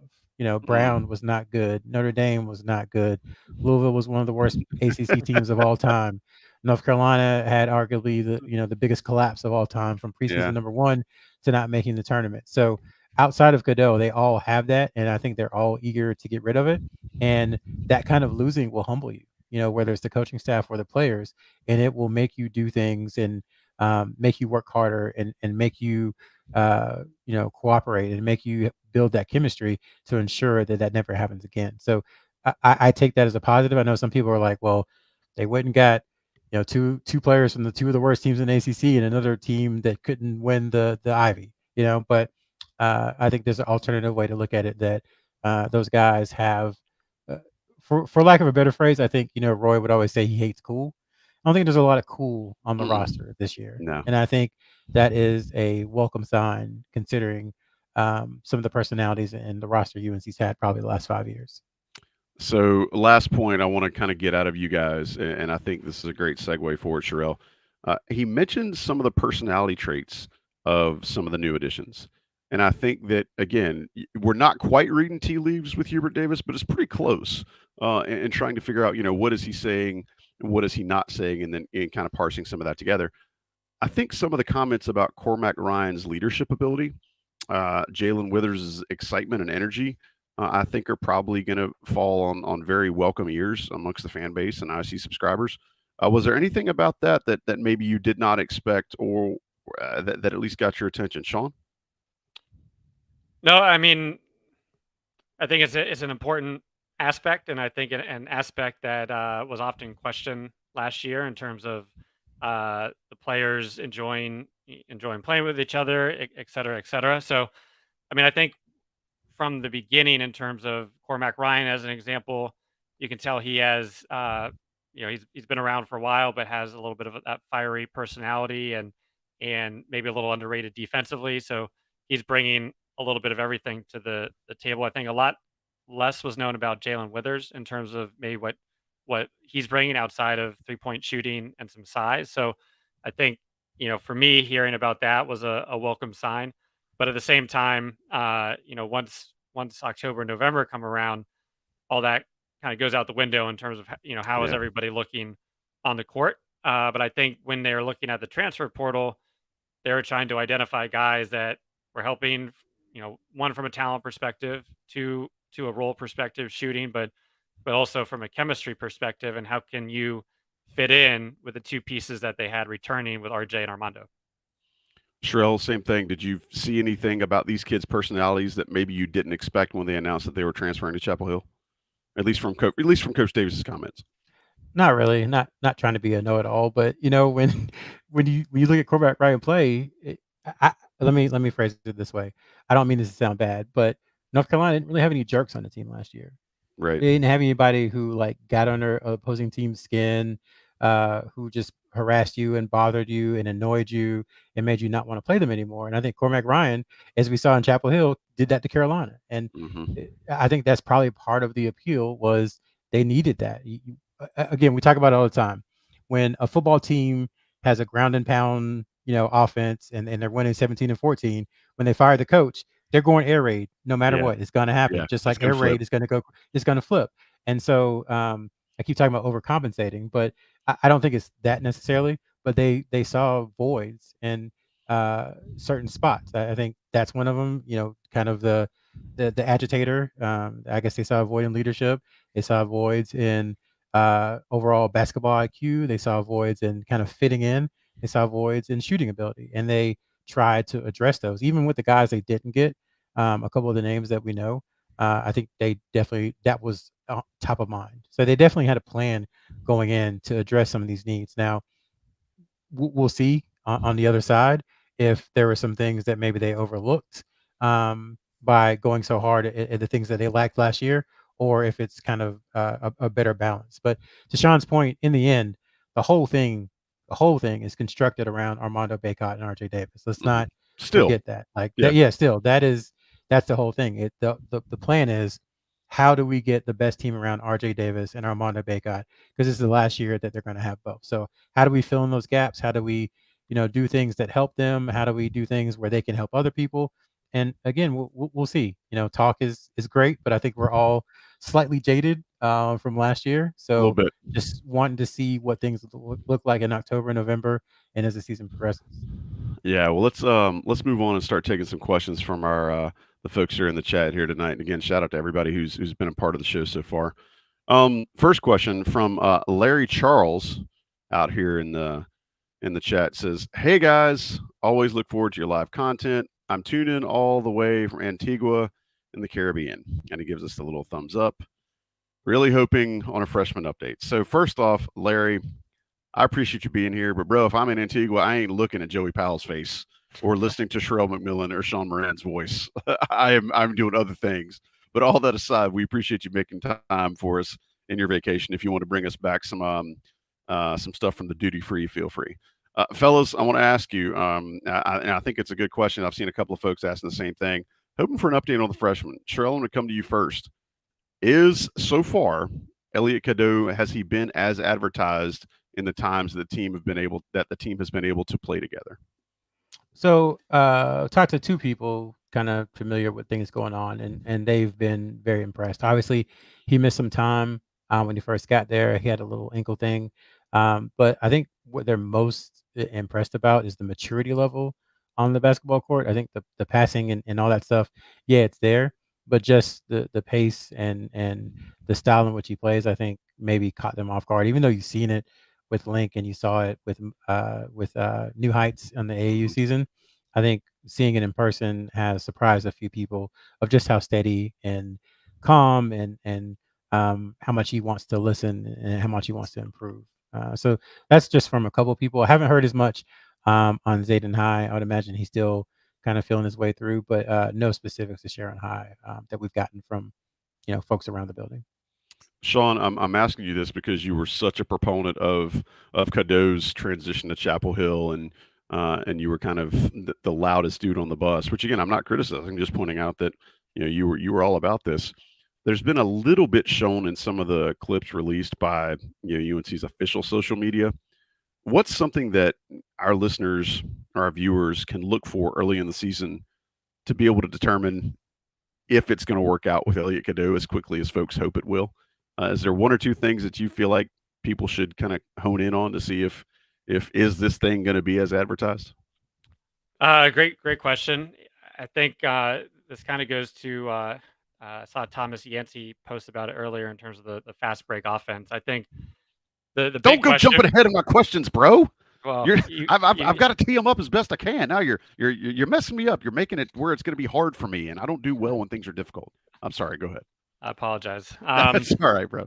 Brown Mm. was not good. Notre Dame was not good. Louisville was one of the worst ACC teams of all time. North Carolina had arguably the biggest collapse of all time from preseason Yeah. number 1 to not making the tournament. So outside of Goodell, they all have that, and I think they're all eager to get rid of it. And that kind of losing will humble you, whether it's the coaching staff or the players, and it will make you do things and make you work harder and make you cooperate and make you build that chemistry to ensure that that never happens again. So I take that as a positive. I know some people are like, well, they went and got two players from the two of the worst teams in the ACC and another team that couldn't win the Ivy. But I think there's an alternative way to look at it that those guys have. For lack of a better phrase, I think Roy would always say he hates cool. I don't think there's a lot of cool on the roster this year, No. and I think that is a welcome sign considering some of the personalities and the roster UNC's had probably the last 5 years. So, last point I want to kind of get out of you guys, and I think this is a great segue for it, Sherrell. He mentioned some of the personality traits of some of the new additions. And I think that, again, we're not quite reading tea leaves with Hubert Davis, but it's pretty close and trying to figure out, what is he saying and what is he not saying, and then kind of parsing some of that together. I think some of the comments about Cormac Ryan's leadership ability, Jalen Withers' excitement and energy, I think are probably going to fall on very welcome ears amongst the fan base and IC subscribers. Was there anything about that maybe you did not expect, or that at least got your attention, Sean? No, I mean, I think it's an important aspect, and I think an aspect that was often questioned last year in terms of the players enjoying playing with each other, et cetera, et cetera. So, I mean, I think from the beginning, in terms of Cormac Ryan as an example, you can tell he has, he's been around for a while, but has a little bit of that fiery personality and maybe a little underrated defensively. So he's bringing a little bit of everything to the table. I think a lot less was known about Jalen Withers in terms of maybe what he's bringing outside of 3-point shooting and some size. So I think, for me, hearing about that was a welcome sign. But at the same time, once October, November come around, all that kind of goes out the window in terms of how is Yeah. everybody looking on the court. But I think when they're looking at the transfer portal, they're trying to identify guys that were helping, one from a talent perspective, two to a role perspective, shooting, but also from a chemistry perspective, and how can you fit in with the two pieces that they had returning with RJ and Armando. Sherrell, same thing. Did you see anything about these kids' personalities that maybe you didn't expect when they announced that they were transferring to Chapel Hill? At least from Coach Davis's comments. Not really, not trying to be a know-it-all, but when when you look at Cormac Ryan play, let me phrase it this way. I don't mean this to sound bad, but North Carolina didn't really have any jerks on the team last year. Right. They didn't have anybody who got under opposing team's skin, who just harassed you and bothered you and annoyed you and made you not want to play them anymore. And I think Cormac Ryan, as we saw in Chapel Hill, did that to Carolina. And Mm-hmm. I think that's probably part of the appeal was they needed that. Again, we talk about it all the time. When a football team has a ground and pound, offense and they're winning 17-14, when they fire the coach, they're going air raid no matter Yeah. what. It's going to happen. Yeah. Just It's like gonna air flip. raid is going to go, it's going to flip. And so I keep talking about overcompensating, but I don't think it's that necessarily. But they saw voids in certain spots. I think that's one of them. Kind of the agitator. I guess they saw a void in leadership. They saw voids in overall basketball IQ. They saw voids in kind of fitting in. They saw voids in shooting ability, and they tried to address those. Even with the guys they didn't get, a couple of the names that we know, I think they definitely that was top of mind. So they definitely had a plan going in to address some of these needs. Now we'll see on the other side if there were some things that maybe they overlooked by going so hard at the things that they lacked last year, or if it's kind of a better balance. But to Sean's point, in the end, the whole thing is constructed around Armando Bacot and RJ Davis. Let's Mm-hmm. not Still. forget that. Yeah. Yeah, still that's the whole thing. The plan is how do we get the best team around RJ Davis and Armando Bacot, because this is the last year that they're going to have both. So how do we fill in those gaps? How do we do things that help them? How do we do things where they can help other people? And again, we'll see. Talk is great, but I think we're all slightly jaded from last year. A little So bit. just wanting to see what things look like in October, November, and as the season progresses. Yeah, well, let's move on and start taking some questions from our the folks here in the chat here tonight. And again, shout out to everybody who's been a part of the show so far. First question from Larry Charles out here in the chat says, "Hey guys, always look forward to your live content. I'm tuned in all the way from Antigua in the Caribbean," and he gives us a little thumbs up. Really hoping on a freshman update. So first off, Larry, I appreciate you being here, but bro, if I'm in Antigua, I ain't looking at Joey Powell's face or listening to Sherrell McMillan or Sean Moran's voice. I'm doing other things. But all that aside, we appreciate you making time for us in your vacation. If you want to bring us back some stuff from the duty free, feel free. Fellas, I want to ask you, and I think it's a good question. I've seen a couple of folks asking the same thing. Hoping for an update on the freshmen. Sherrell, I'm going to come to you first. Is so far Elliot Cadeau, has he been as advertised in the times that the team has been able to play together? So talked to two people kind of familiar with things going on, and they've been very impressed. Obviously, he missed some time when he first got there. He had a little ankle thing, but I think what they're most impressed about is the maturity level on the basketball court. I think the passing and all that stuff, yeah, it's there, but just the pace and the style in which he plays, I think maybe caught them off guard. Even though you've seen it with Link and you saw it with New Heights on the AAU season, I think seeing it in person has surprised a few people of just how steady and calm and how much he wants to listen and how much he wants to improve. So that's just from a couple of people. I haven't heard as much on Zayden High. I would imagine he's still kind of feeling his way through, but no specifics to share on High that we've gotten from folks around the building. Sean, I'm asking you this because you were such a proponent of Cadeau's transition to Chapel Hill, and you were kind of the loudest dude on the bus. Which again, I'm not criticizing, just pointing out that you were all about this. There's been a little bit shown in some of the clips released by UNC's official social media. What's something that our listeners or our viewers can look for early in the season to be able to determine if it's going to work out with Elliot Cadeau as quickly as folks hope it will? Is there one or two things that you feel like people should kind of hone in on to see if is this thing going to be as advertised? Great question. I think this kind of goes to I saw Thomas Yancey post about it earlier in terms of the fast break offense. I think the Don't big go question, jumping ahead of my questions, bro. well, I've got to tee them up as best I can. Now you're messing me up. You're making it where it's going to be hard for me, and I don't do well when things are difficult. I'm sorry. Go ahead. I apologize. That's all right, bro.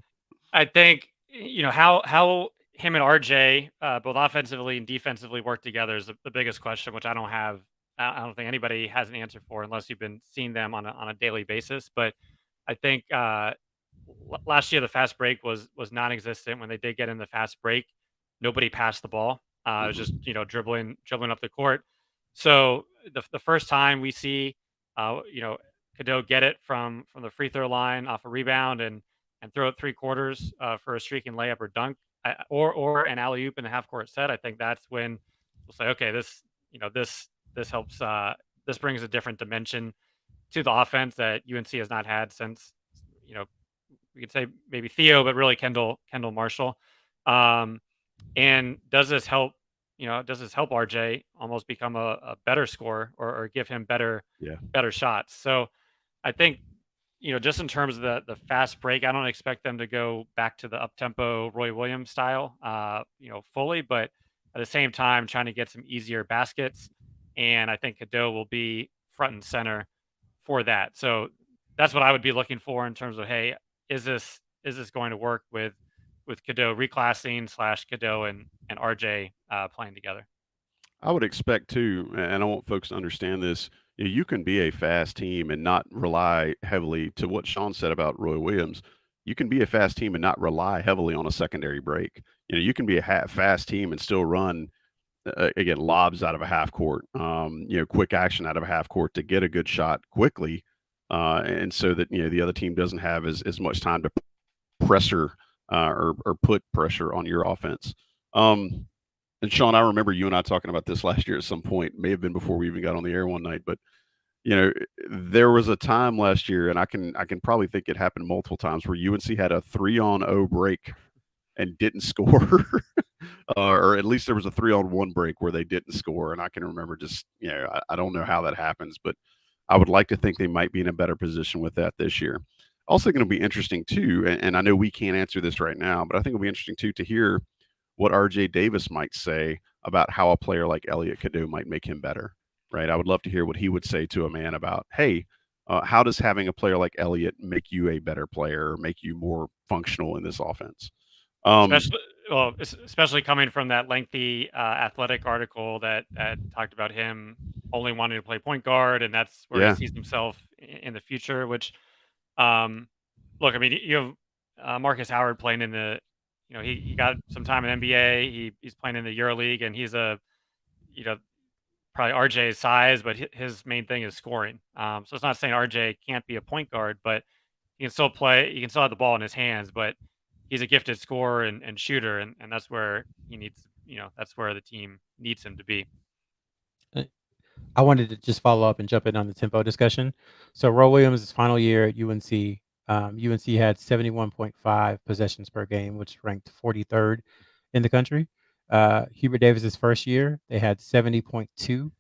I think how him and RJ both offensively and defensively work together is the biggest question, which I don't think anybody has an answer for unless you've been seeing them on a daily basis. But I think last year the fast break was non-existent. When they did get in the fast break, nobody passed the ball. It was just dribbling up the court. So the first time we see Cadeau get it from the free throw line off a rebound and throw it three quarters for a streaking layup or dunk, or an alley oop in the half court set, I think that's when we'll say, okay, this helps. This brings a different dimension to the offense that UNC has not had since we could say maybe Theo, but really Kendall Marshall. And does this help? Does this help RJ almost become a better scorer or give him better shots? So I think, just in terms of the fast break, I don't expect them to go back to the up-tempo Roy Williams style, fully, but at the same time, trying to get some easier baskets. And I think Cadeau will be front and center for that. So that's what I would be looking for in terms of, hey, is this going to work with Cadeau reclassing / Cadeau and RJ playing together? I would expect too, and I want folks to understand this. You can be a fast team and not rely heavily to what Sean said about Roy Williams. You can be a fast team and not rely heavily on a secondary break. You can be a fast team and still run again lobs out of a half court, quick action out of a half court to get a good shot quickly, and so that the other team doesn't have as much time to pressure or put pressure on your offense. And Sean, I remember you and I talking about this last year at some point. May have been before we even got on the air one night, but there was a time last year, and I can probably think it happened multiple times where UNC had a 3-on-0 break and didn't score, or at least there was a 3-on-1 break where they didn't score. And I can remember just I don't know how that happens, but I would like to think they might be in a better position with that this year. Also, going to be interesting too, and I know we can't answer this right now, but I think it'll be interesting too to hear what RJ Davis might say about how a player like Elliot Cadeau might make him better, right? I would love to hear what he would say to a man about, hey, how does having a player like Elliot make you a better player, or make you more functional in this offense? Especially coming from that lengthy athletic article that talked about him only wanting to play point guard, and that's where he sees himself in the future. Which, look, I mean, you have Marcus Howard playing in the, he got some time in NBA. He's playing in the EuroLeague, and he's probably RJ's size, but his main thing is scoring. So it's not saying RJ can't be a point guard, but he can still play. He can still have the ball in his hands, but he's a gifted scorer and shooter, and that's where he needs. That's where the team needs him to be. I wanted to just follow up and jump in on the tempo discussion. So Roy Williams' final year at UNC, UNC had 71.5 possessions per game, which ranked 43rd in the country. Hubert Davis's first year, they had 70.2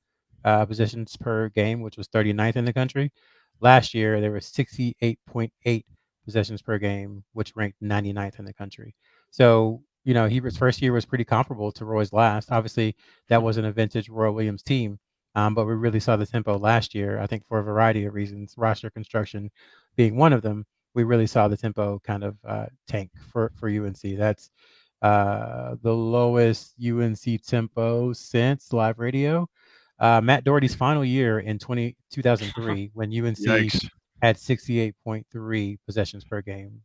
possessions per game, which was 39th in the country. Last year, there were 68.8 possessions per game, which ranked 99th in the country. So, Hubert's first year was pretty comparable to Roy's last. Obviously, that wasn't a vintage Roy Williams team, but we really saw the tempo last year, I think, for a variety of reasons, roster construction being one of them. We really saw the tempo kind of tank for UNC. That's the lowest UNC tempo since live radio. Matt Doherty's final year in 2003 when UNC Yikes. had 68.3 possessions per game.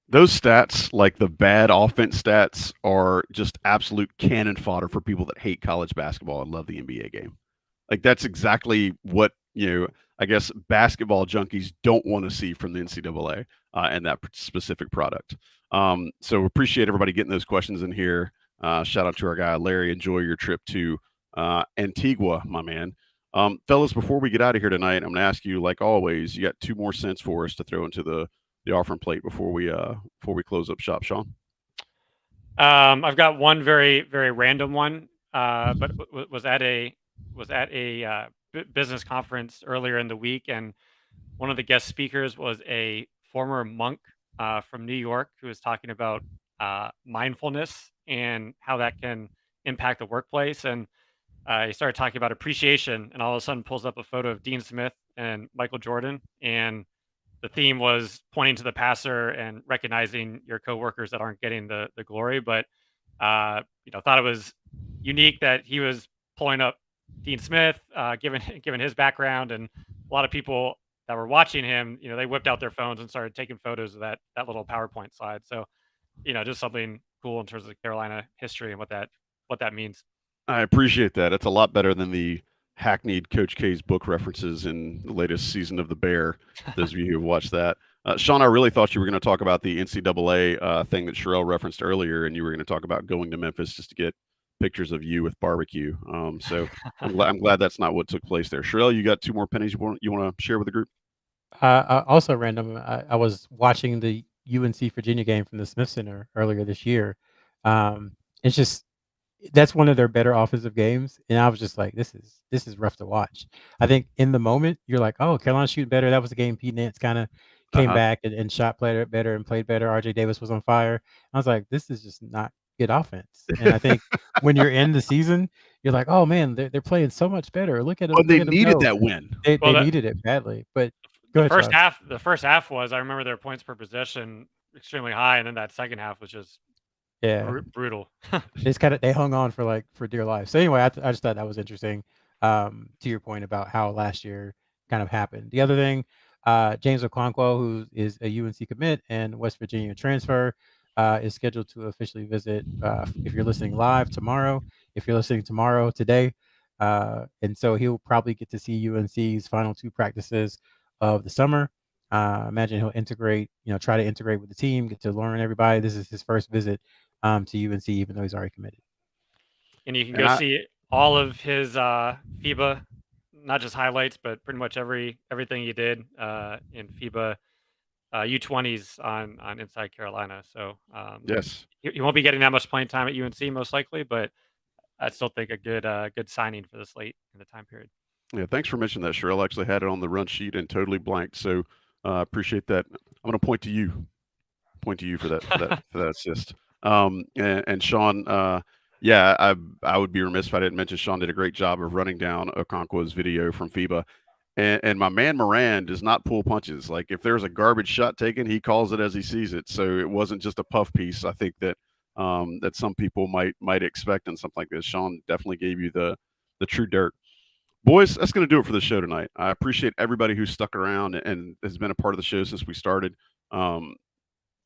Those stats, like the bad offense stats, are just absolute cannon fodder for people that hate college basketball and love the NBA game. Like that's exactly what I guess basketball junkies don't want to see from the NCAA and that specific product. So appreciate everybody getting those questions in here. Shout out to our guy Larry. Enjoy your trip to Antigua, my man. Fellas, before we get out of here tonight, I'm going to ask you, like always, you got 2 more cents for us to throw into the offering plate before we close up shop, Sean. I've got one very, very random one, but was at a business conference earlier in the week, and one of the guest speakers was a former monk from New York who was talking about mindfulness and how that can impact the workplace. And he started talking about appreciation, and all of a sudden pulls up a photo of Dean Smith and Michael Jordan, and the theme was pointing to the passer and recognizing your coworkers that aren't getting the glory. But thought it was unique that he was pulling up Dean Smith, given his background, and a lot of people that were watching him, they whipped out their phones and started taking photos of that little PowerPoint slide. So, just something cool in terms of Carolina history and what that means. I appreciate that. It's a lot better than the hackneyed Coach K's book references in the latest season of The Bear. Those of you who have watched that. Sean, I really thought you were going to talk about the NCAA thing that Sherrell referenced earlier, and you were going to talk about going to Memphis just to get pictures of you with barbecue. So I'm glad that's not what took place there. Sherrell, you got 2 more pennies you want to share with the group? Also random. I was watching the UNC Virginia game from the Smith Center earlier this year. It's just that's one of their better offensive games, and I was just like, this is rough to watch. I think in the moment you're like, oh, Carolina's shooting better. That was the game Pete Nance kind of came back and shot better and played better. RJ Davis was on fire. I was like, this is just not good offense. And I think when you're in the season, you're like, oh man, they're playing so much better. Look at them. But they needed that win. They needed it badly. But the first half was, I remember their points per possession extremely high, and then that second half was just brutal. They hung on for dear life. So anyway, I just thought that was interesting. To your point about how last year kind of happened. The other thing, James Okonkwo, who is a UNC commit and West Virginia transfer, is scheduled to officially visit. If you're listening live tomorrow, if you're listening tomorrow today, and so he'll probably get to see UNC's final 2 practices of the summer. Imagine he'll try to integrate with the team, get to learn everybody. This is his first visit to UNC, even though he's already committed. And you can go see all of his FIBA not just highlights, but pretty much everything you did in FIBA U20s on Inside Carolina. So Yes. you won't be getting that much playing time at UNC most likely, but I still think a good signing for this late in the time period. Yeah, thanks for mentioning that, Sherrell. Actually had it on the run sheet and totally blanked. So appreciate that. I'm going to point to you for that assist. And Sean, yeah, I would be remiss if I didn't mention Sean did a great job of running down Okonkwo's video from FIBA. And my man Moran does not pull punches. Like if there's a garbage shot taken, he calls it as he sees it. So it wasn't just a puff piece. I think that that some people might expect in something like this. Sean definitely gave you the true dirt. Boys, that's going to do it for the show tonight. I appreciate everybody who stuck around and has been a part of the show since we started.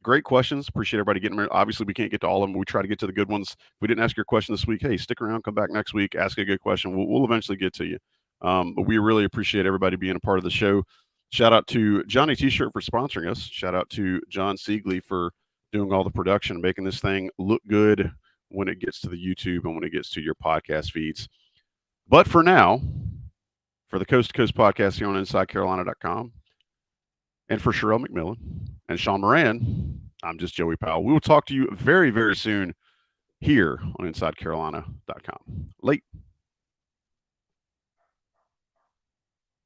Great questions. Appreciate everybody getting there. Obviously, we can't get to all of them. We try to get to the good ones. If we didn't ask your question this week, hey, stick around, come back next week, ask a good question. We'll eventually get to you. But we really appreciate everybody being a part of the show. Shout out to Johnny T-Shirt for sponsoring us. Shout out to John Siegley for doing all the production, making this thing look good when it gets to the YouTube and when it gets to your podcast feeds. But for now, for the Coast to Coast podcast here on InsideCarolina.com, and for Sherrell McMillan and Sean Moran, I'm just Joey Powell. We will talk to you very, very soon here on InsideCarolina.com. Late.